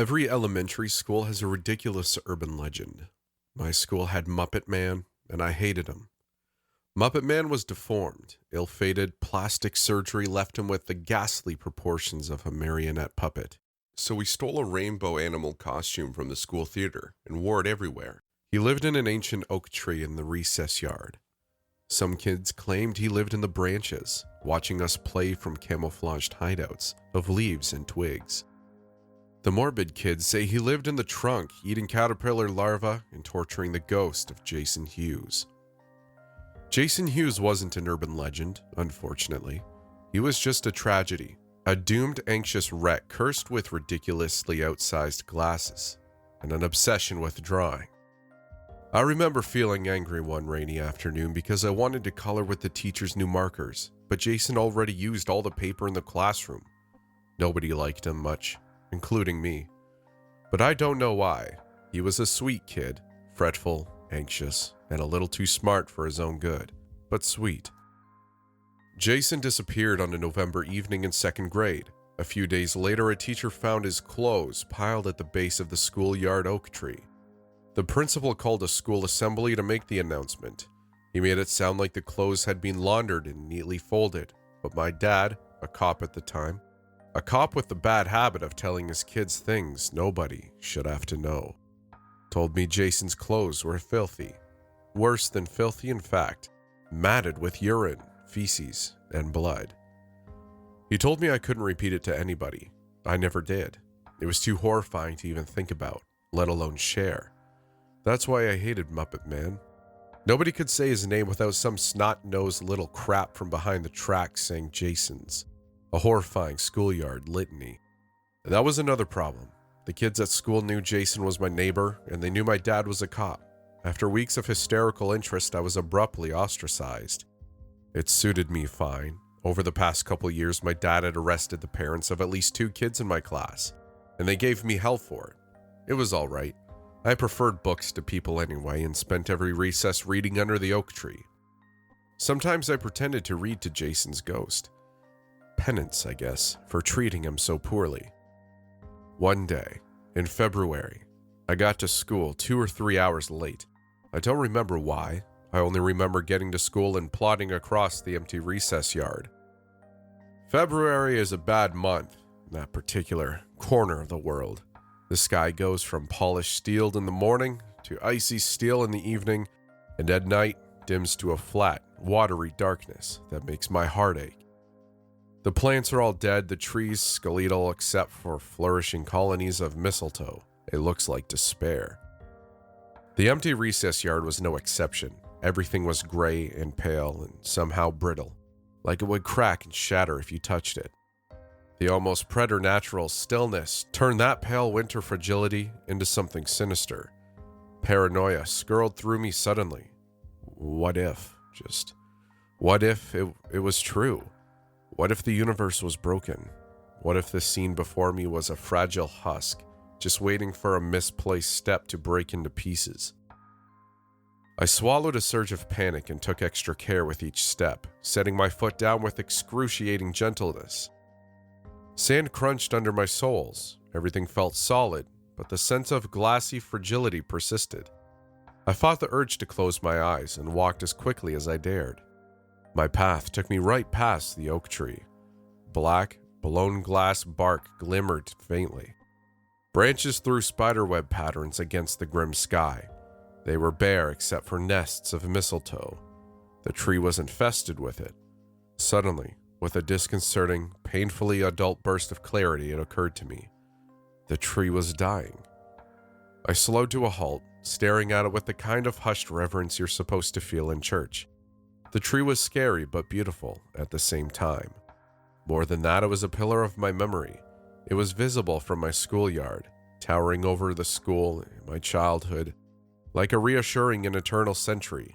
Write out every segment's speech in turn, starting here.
Every elementary school has a ridiculous urban legend. My school had Muppet Man, and I hated him. Muppet Man was deformed, ill-fated, plastic surgery left him with the ghastly proportions of a marionette puppet. So we stole a rainbow animal costume from the school theater and wore it everywhere. He lived in an ancient oak tree in the recess yard. Some kids claimed he lived in the branches, watching us play from camouflaged hideouts of leaves and twigs. The morbid kids say he lived in the trunk, eating caterpillar larvae and torturing the ghost of Jason Hughes. Jason Hughes wasn't an urban legend, unfortunately. He was just a tragedy, a doomed, anxious wreck cursed with ridiculously outsized glasses and an obsession with drawing. I remember feeling angry one rainy afternoon because I wanted to color with the teacher's new markers, but Jason already used all the paper in the classroom. Nobody liked him much, including me. But I don't know why. He was a sweet kid, fretful, anxious, and a little too smart for his own good, but sweet. Jason disappeared on a November evening in second grade. A few days later, a teacher found his clothes piled at the base of the schoolyard oak tree. The principal called a school assembly to make the announcement. He made it sound like the clothes had been laundered and neatly folded, but my dad, a cop at the time, a cop with the bad habit of telling his kids things nobody should have to know, told me Jason's clothes were filthy. Worse than filthy, in fact, matted with urine, feces, and blood. He told me I couldn't repeat it to anybody. I never did. It was too horrifying to even think about, let alone share. That's why I hated Muppet Man. Nobody could say his name without some snot-nosed little crap from behind the tracks saying Jason's. A horrifying schoolyard litany. That was another problem. The kids at school knew Jason was my neighbor, and they knew my dad was a cop. After weeks of hysterical interest, I was abruptly ostracized. It suited me fine. Over the past couple years, my dad had arrested the parents of at least 2 kids in my class, and they gave me hell for it. It was all right. I preferred books to people anyway, and spent every recess reading under the oak tree. Sometimes I pretended to read to Jason's ghost. Penance, I guess, for treating him so poorly. One day, in February, I got to school 2 or 3 hours late. I don't remember why. I only remember getting to school and plodding across the empty recess yard. February is a bad month in that particular corner of the world. The sky goes from polished steel in the morning to icy steel in the evening, and at night dims to a flat, watery darkness that makes my heart ache. The plants are all dead, the trees skeletal except for flourishing colonies of mistletoe. It looks like despair. The empty recess yard was no exception. Everything was gray and pale and somehow brittle, like it would crack and shatter if you touched it. The almost preternatural stillness turned that pale winter fragility into something sinister. Paranoia skirled through me suddenly. What if it was true? What if the universe was broken? What if the scene before me was a fragile husk, just waiting for a misplaced step to break into pieces? I swallowed a surge of panic and took extra care with each step, setting my foot down with excruciating gentleness. Sand crunched under my soles. Everything felt solid, but the sense of glassy fragility persisted. I fought the urge to close my eyes and walked as quickly as I dared. My path took me right past the oak tree. Black, blown glass bark glimmered faintly. Branches threw spiderweb patterns against the grim sky. They were bare except for nests of mistletoe. The tree was infested with it. Suddenly, with a disconcerting, painfully adult burst of clarity, it occurred to me. The tree was dying. I slowed to a halt, staring at it with the kind of hushed reverence you're supposed to feel in church. The tree was scary but beautiful at the same time. More than that, it was a pillar of my memory. It was visible from my schoolyard, towering over the school, my childhood, like a reassuring and eternal sentry.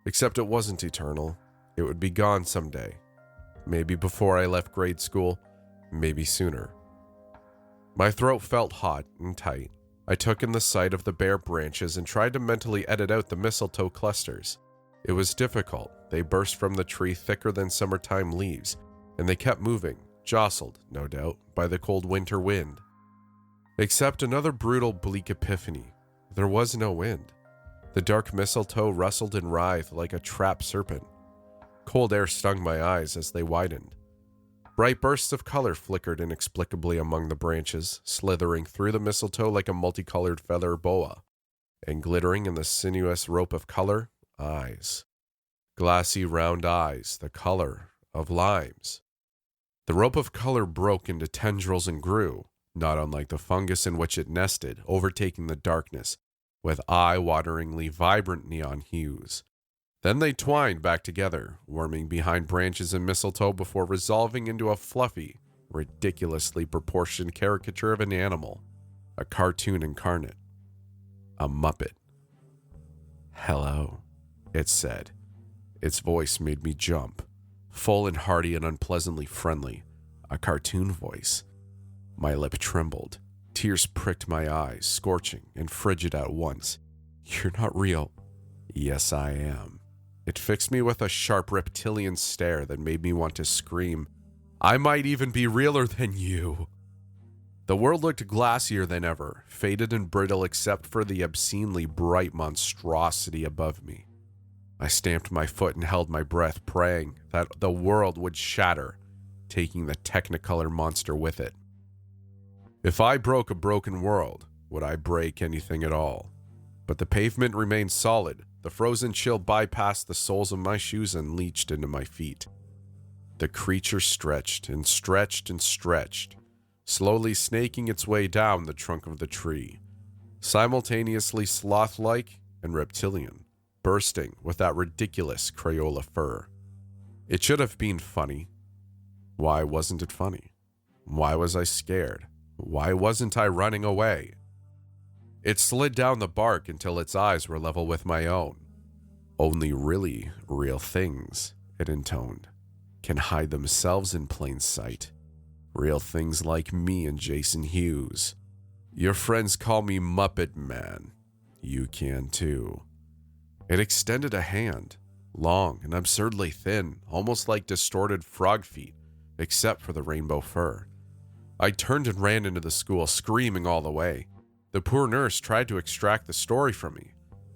Except it wasn't eternal. It would be gone someday. Maybe before I left grade school, maybe sooner. My throat felt hot and tight. I took in the sight of the bare branches and tried to mentally edit out the mistletoe clusters. It was difficult. They burst from the tree thicker than summertime leaves, and they kept moving, jostled, no doubt, by the cold winter wind. Except another brutal, bleak epiphany. There was no wind. The dark mistletoe rustled and writhed like a trapped serpent. Cold air stung my eyes as they widened. Bright bursts of color flickered inexplicably among the branches, slithering through the mistletoe like a multicolored feather boa, and glittering in the sinuous rope of color, eyes. Glassy round eyes, the color of limes. The rope of color broke into tendrils and grew, not unlike the fungus in which it nested, overtaking the darkness with eye-wateringly vibrant neon hues. Then they twined back together, worming behind branches and mistletoe before resolving into a fluffy, ridiculously proportioned caricature of an animal, a cartoon incarnate, a Muppet. "Hello," it said. Its voice made me jump, full and hearty and unpleasantly friendly, a cartoon voice. My lip trembled. Tears pricked my eyes, scorching and frigid at once. "You're not real." "Yes, I am." It fixed me with a sharp reptilian stare that made me want to scream, "I might even be realer than you." The world looked glassier than ever, faded and brittle except for the obscenely bright monstrosity above me. I stamped my foot and held my breath, praying that the world would shatter, taking the Technicolor monster with it. If I broke a broken world, would I break anything at all? But the pavement remained solid. The frozen chill bypassed the soles of my shoes and leached into my feet. The creature stretched and stretched and stretched, slowly snaking its way down the trunk of the tree, simultaneously sloth-like and reptilian, bursting with that ridiculous Crayola fur. It should have been funny. Why wasn't it funny? Why was I scared? Why wasn't I running away? It slid down the bark until its eyes were level with my own. "Only really real things," it intoned, "can hide themselves in plain sight. Real things like me and Jason Hughes. Your friends call me Muppet Man. You can too." It extended a hand, long and absurdly thin, almost like distorted frog feet, except for the rainbow fur. I turned and ran into the school, screaming all the way. The poor nurse tried to extract the story from me.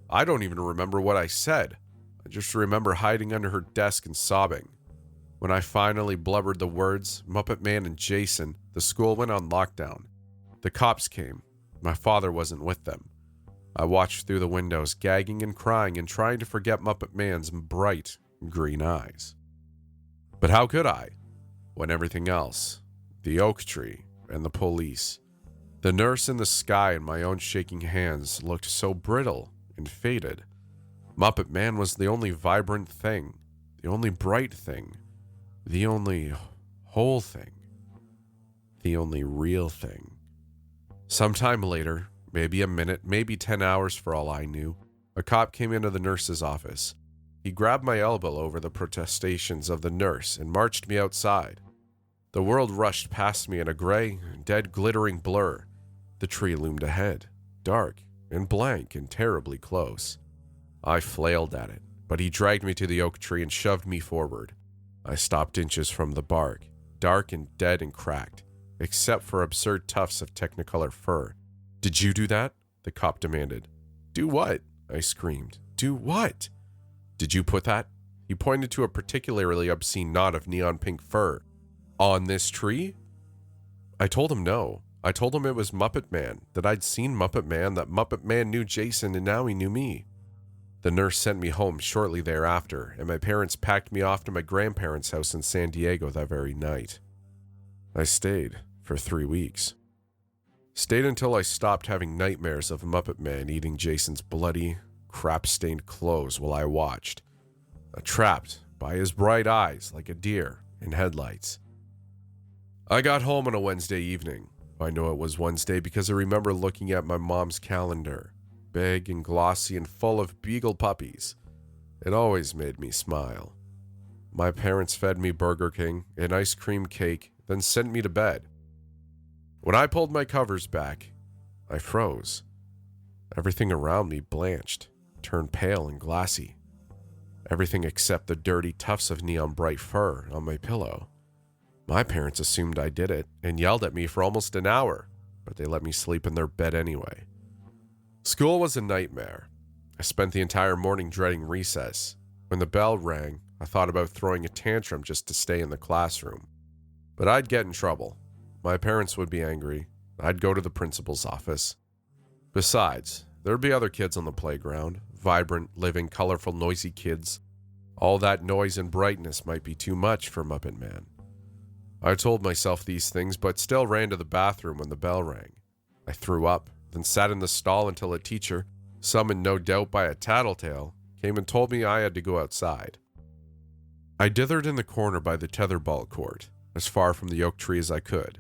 I don't even remember what I said. I just remember hiding under her desk and sobbing. When I finally blubbered the words, Muppet Man and Jason, the school went on lockdown. The cops came. My father wasn't with them. I watched through the windows, gagging and crying and trying to forget Muppet Man's bright green eyes. But how could I, when everything else, the oak tree and the police, the nurse in the sky and my own shaking hands, looked so brittle and faded? Muppet Man was the only vibrant thing, the only bright thing, the only whole thing, the only real thing. Sometime later, maybe a minute, maybe 10 hours for all I knew, a cop came into the nurse's office. He grabbed my elbow over the protestations of the nurse and marched me outside. The world rushed past me in a gray, dead, glittering blur. The tree loomed ahead, dark and blank and terribly close. I flailed at it, but he dragged me to the oak tree and shoved me forward. I stopped inches from the bark, dark and dead and cracked, except for absurd tufts of Technicolor fur. "Did you do that?" the cop demanded. "Do what?" I screamed. "Do what?" "Did you put that?" He pointed to a particularly obscene knot of neon pink fur. "On this tree?" I told him no. I told him it was Muppet Man, that I'd seen Muppet Man, that Muppet Man knew Jason, and now he knew me. The nurse sent me home shortly thereafter, and my parents packed me off to my grandparents' house in San Diego that very night. I stayed for 3 weeks. Stayed until I stopped having nightmares of Muppet Man eating Jason's bloody, crap-stained clothes while I watched, trapped by his bright eyes like a deer in headlights. I got home on a Wednesday evening. I know it was Wednesday because I remember looking at my mom's calendar, big and glossy and full of beagle puppies. It always made me smile. My parents fed me Burger King, an ice cream cake, then sent me to bed. When I pulled my covers back, I froze. Everything around me blanched, turned pale and glassy. Everything except the dirty tufts of neon bright fur on my pillow. My parents assumed I did it and yelled at me for almost an hour. but they let me sleep in their bed anyway. School was a nightmare. I spent the entire morning dreading recess. When the bell rang, I thought about throwing a tantrum just to stay in the classroom. But I'd get in trouble. My parents would be angry. I'd go to the principal's office. Besides, there'd be other kids on the playground, vibrant, living, colorful, noisy kids. All that noise and brightness might be too much for Muppet Man. I told myself these things, but still ran to the bathroom when the bell rang. I threw up, then sat in the stall until a teacher, summoned no doubt by a tattletale, came and told me I had to go outside. I dithered in the corner by the tetherball court, as far from the oak tree as I could.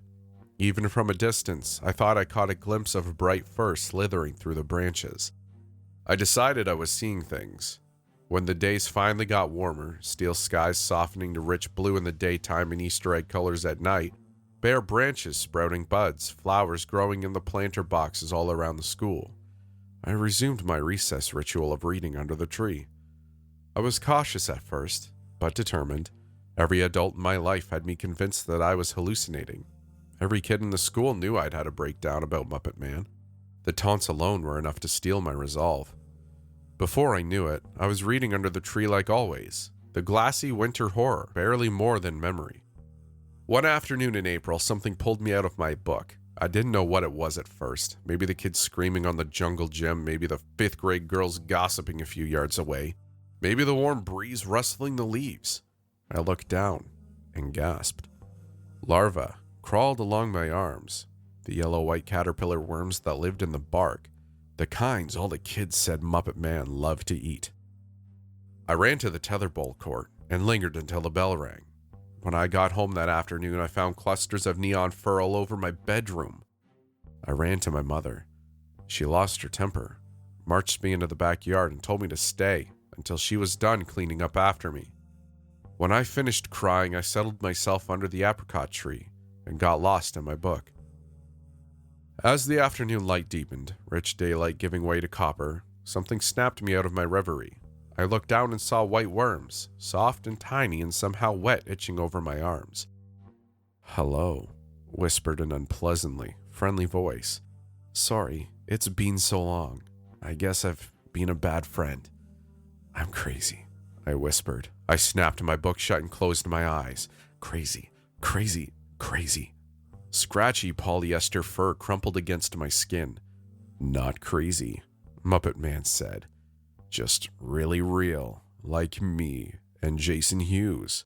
Even from a distance, I thought I caught a glimpse of a bright fur slithering through the branches. I decided I was seeing things. When the days finally got warmer, steel skies softening to rich blue in the daytime and Easter egg colors at night, bare branches sprouting buds, flowers growing in the planter boxes all around the school, I resumed my recess ritual of reading under the tree. I was cautious at first, but determined. Every adult in my life had me convinced that I was hallucinating. Every kid in the school knew I'd had a breakdown about Muppet Man. The taunts alone were enough to steel my resolve. Before I knew it, I was reading under the tree like always, the glassy winter horror, barely more than memory. One afternoon in April, something pulled me out of my book. I didn't know what it was at first. Maybe the kids screaming on the jungle gym, maybe the 5th grade girls gossiping a few yards away, maybe the warm breeze rustling the leaves. I looked down and gasped. Larvae crawled along my arms, the yellow-white caterpillar worms that lived in the bark, the kinds all the kids said Muppet Man loved to eat. I ran to the tetherball court and lingered until the bell rang. When I got home that afternoon, I found clusters of neon fur all over my bedroom. I ran to my mother. She lost her temper, marched me into the backyard, and told me to stay until she was done cleaning up after me. When I finished crying, I settled myself under the apricot tree and got lost in my book. As the afternoon light deepened, rich daylight giving way to copper, something snapped me out of my reverie. I looked down and saw white worms, soft and tiny and somehow wet, itching over my arms. "Hello," whispered an unpleasantly friendly voice. "Sorry, it's been so long. I guess I've been a bad friend." "I'm crazy," I whispered. I snapped my book shut and closed my eyes. Crazy, crazy, crazy. Scratchy polyester fur crumpled against my skin. "Not crazy," Muppet Man said. "Just really real, like me and Jason Hughes.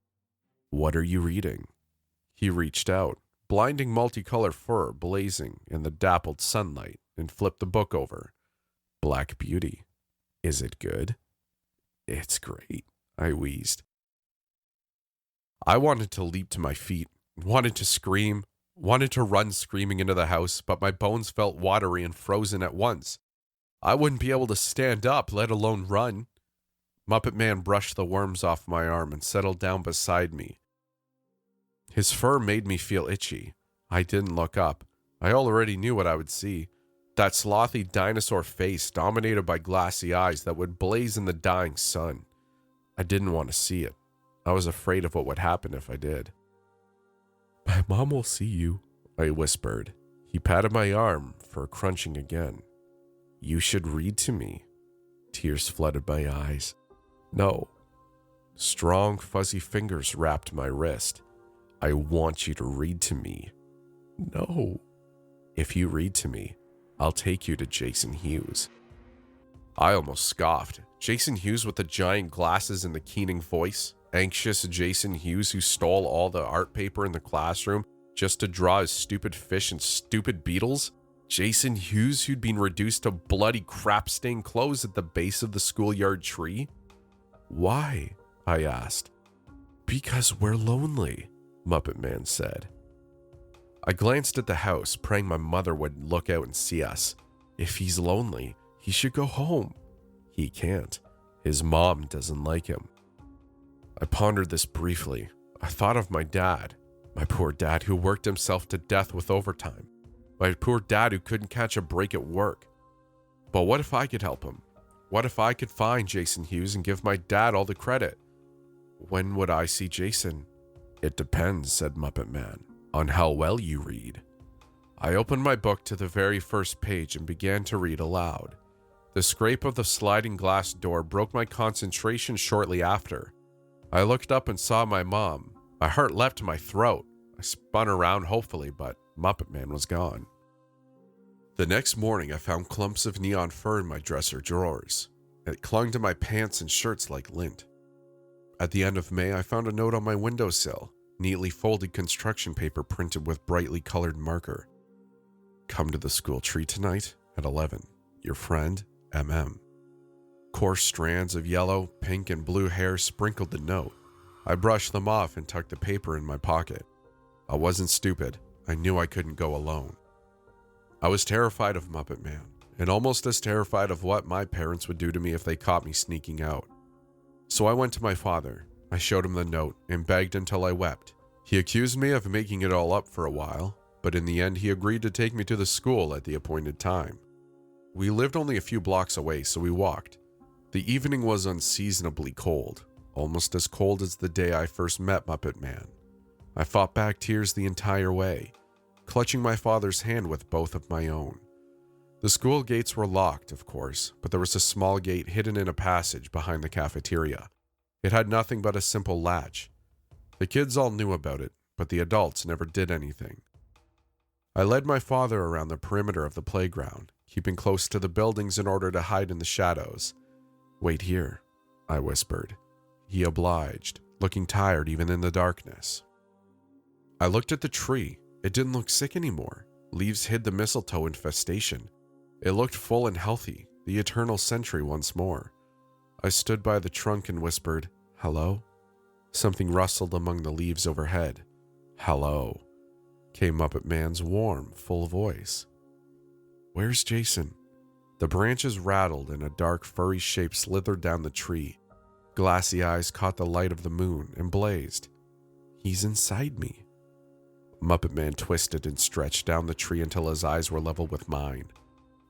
What are you reading?" He reached out, blinding multicolor fur blazing in the dappled sunlight, and flipped the book over. "Black Beauty. Is it good?" "It's great," I wheezed. I wanted to leap to my feet, wanted to scream, wanted to run screaming into the house, but my bones felt watery and frozen at once. I wouldn't be able to stand up, let alone run. Muppet Man brushed the worms off my arm and settled down beside me. His fur made me feel itchy. I didn't look up. I already knew what I would see. That slothy dinosaur face dominated by glassy eyes that would blaze in the dying sun. I didn't want to see it. I was afraid of what would happen if I did. "My mom will see you," I whispered. He patted my arm for crunching again. "You should read to me." Tears flooded my eyes. "No." Strong, fuzzy fingers wrapped my wrist. "I want you to read to me." "No." "If you read to me, I'll take you to Jason Hughes." I almost scoffed. Jason Hughes with the giant glasses and the keening voice? Anxious Jason Hughes who stole all the art paper in the classroom just to draw his stupid fish and stupid beetles? Jason Hughes who'd been reduced to bloody crap-stained clothes at the base of the schoolyard tree? "Why?" I asked. "Because we're lonely," Muppet Man said. I glanced at the house, praying my mother would look out and see us. If he's lonely, he should go home. He can't. His mom doesn't like him. I pondered this briefly. I thought of my dad, my poor dad who worked himself to death with overtime, my poor dad who couldn't catch a break at work. But what if I could help him? What if I could find Jason Hughes and give my dad all the credit? When would I see Jason? "It depends," said Muppet Man, "on how well you read." I opened my book to the very first page and began to read aloud. The scrape of the sliding glass door broke my concentration shortly after. I looked up and saw my mom. My heart leapt to my throat. I spun around hopefully, but Muppet Man was gone. The next morning, I found clumps of neon fur in my dresser drawers. It clung to my pants and shirts like lint. At the end of May, I found a note on my windowsill, neatly folded construction paper printed with brightly colored marker. Come to the school tree tonight at 11. Your friend, MM. Coarse strands of yellow, pink, and blue hair sprinkled the note. I brushed them off and tucked the paper in my pocket. I wasn't stupid. I knew I couldn't go alone. I was terrified of Muppet Man, and almost as terrified of what my parents would do to me if they caught me sneaking out. So I went to my father. I showed him the note and begged until I wept. He accused me of making it all up for a while, but in the end he agreed to take me to the school at the appointed time. We lived only a few blocks away, so we walked. The evening was unseasonably cold, almost as cold as the day I first met Muppet Man. I fought back tears the entire way, clutching my father's hand with both of my own. The school gates were locked, of course, but there was a small gate hidden in a passage behind the cafeteria. It had nothing but a simple latch. The kids all knew about it, but the adults never did anything. I led my father around the perimeter of the playground, keeping close to the buildings in order to hide in the shadows. "Wait here," I whispered. He obliged, looking tired even in the darkness. I looked at the tree. It didn't look sick anymore. Leaves hid the mistletoe infestation. It looked full and healthy, the eternal century once more. I stood by the trunk and whispered, "Hello?" Something rustled among the leaves overhead. "Hello," came Muppet Man's warm, full voice. "Where's Jason?" The branches rattled and a dark, furry shape slithered down the tree. Glassy eyes caught the light of the moon and blazed. "He's inside me." Muppet Man twisted and stretched down the tree until his eyes were level with mine.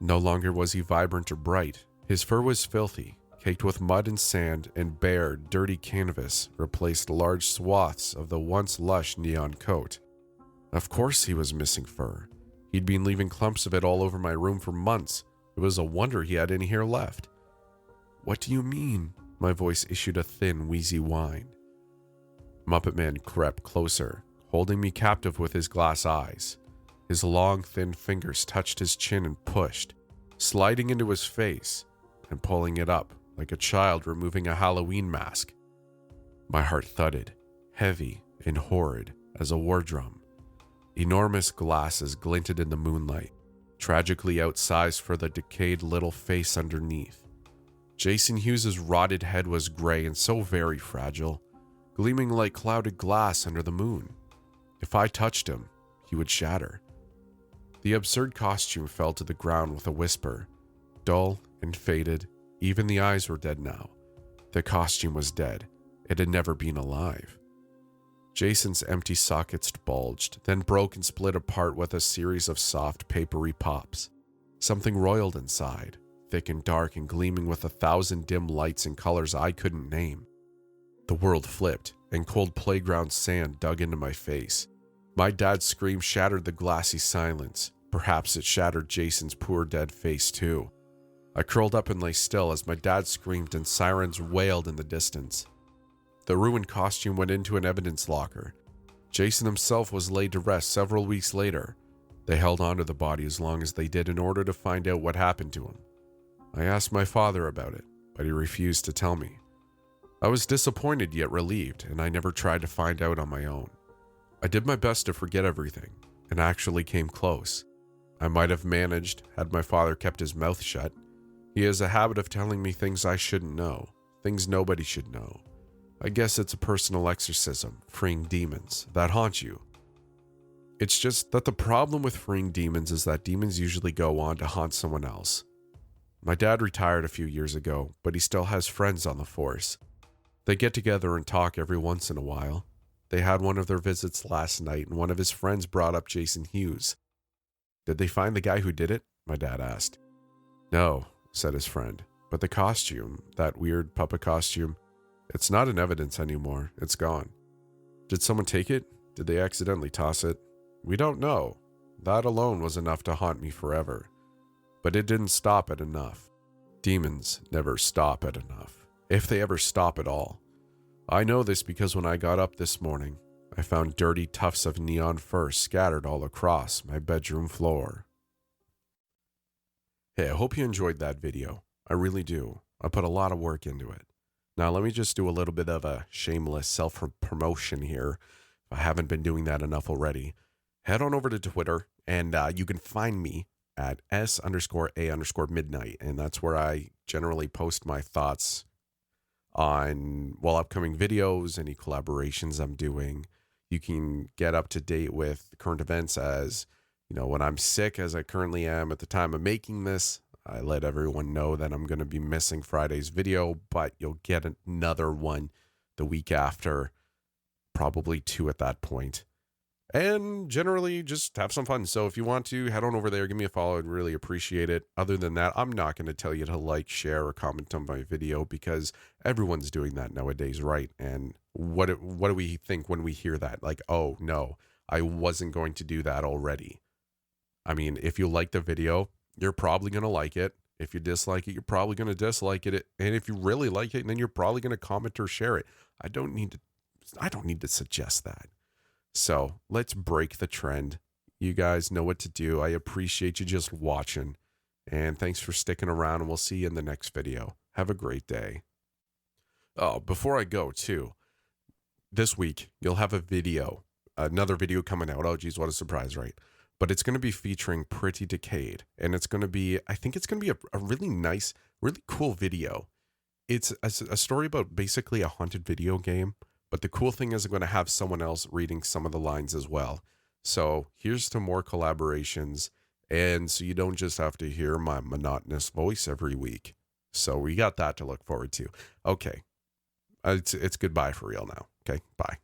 No longer was he vibrant or bright. His fur was filthy, caked with mud and sand, and bare, dirty canvas replaced large swaths of the once lush neon coat. Of course he was missing fur. He'd been leaving clumps of it all over my room for months. It was a wonder he had any hair left. "What do you mean?" My voice issued a thin, wheezy whine. Muppet Man crept closer, holding me captive with his glass eyes. His long, thin fingers touched his chin and pushed, sliding into his face and pulling it up like a child removing a Halloween mask. My heart thudded, heavy and horrid as a war drum. Enormous glasses glinted in the moonlight, tragically outsized for the decayed little face underneath. Jason Hughes's rotted head was gray and so very fragile, gleaming like clouded glass under the moon. If I touched him, he would shatter. The absurd costume fell to the ground with a whisper. Dull and faded, even the eyes were dead now. The costume was dead. It had never been alive. Jason's empty sockets bulged, then broke and split apart with a series of soft, papery pops. Something roiled inside, thick and dark and gleaming with 1,000 dim lights and colors I couldn't name. The world flipped, and cold playground sand dug into my face. My dad's scream shattered the glassy silence. Perhaps it shattered Jason's poor dead face too. I curled up and lay still as my dad screamed and sirens wailed in the distance. The ruined costume went into an evidence locker. Jason himself was laid to rest several weeks later. They held onto the body as long as they did in order to find out what happened to him. I asked my father about it, but he refused to tell me. I was disappointed yet relieved, and I never tried to find out on my own. I did my best to forget everything, and actually came close. I might have managed had my father kept his mouth shut. He has a habit of telling me things I shouldn't know, things nobody should know. I guess it's a personal exorcism, freeing demons that haunt you. It's just that the problem with freeing demons is that demons usually go on to haunt someone else. My dad retired a few years ago, but he still has friends on the force. They get together and talk every once in a while. They had one of their visits last night, and one of his friends brought up Jason Hughes. "Did they find the guy who did it?" my dad asked. "No," said his friend, "but the costume, that weird puppet costume, it's not in evidence anymore. It's gone." "Did someone take it? Did they accidentally toss it?" "We don't know." That alone was enough to haunt me forever. But it didn't stop at enough. Demons never stop at enough, if they ever stop at all. I know this because when I got up this morning, I found dirty tufts of neon fur scattered all across my bedroom floor. Hey, I hope you enjoyed that video. I really do. I put a lot of work into it. Now, let me just do a little bit of a shameless self-promotion here. If I haven't been doing that enough already, head on over to Twitter, and you can find me at S_A_midnight, and that's where I generally post my thoughts on, upcoming videos, any collaborations I'm doing. You can get up to date with current events as, when I'm sick, as I currently am at the time of making this. I let everyone know that I'm going to be missing Friday's video, but you'll get another one the week after, probably 2 at that point. And generally just have some fun. So if you want to, head on over there, give me a follow. I'd really appreciate it. Other than that, I'm not going to tell you to like, share, or comment on my video because everyone's doing that nowadays, right? And what do we think when we hear that? Like, oh, no, I wasn't going to do that already. I mean, if you like the video, you're probably going to like it. If you dislike it, you're probably going to dislike it. And if you really like it, then you're probably going to comment or share it. I don't need to suggest that. So let's break the trend. You guys know what to do. I appreciate you just watching. And thanks for sticking around, and we'll see you in the next video. Have a great day. Oh, before I go too, this week you'll have another video coming out. Oh geez, what a surprise, right? But it's going to be featuring Pretty Decayed, and it's going to be, I think it's going to be a really nice, really cool video. It's a story about basically a haunted video game, but the cool thing is I'm going to have someone else reading some of the lines as well. So here's to more collaborations, and so you don't just have to hear my monotonous voice every week. So we got that to look forward to. Okay, it's goodbye for real now. Okay, bye.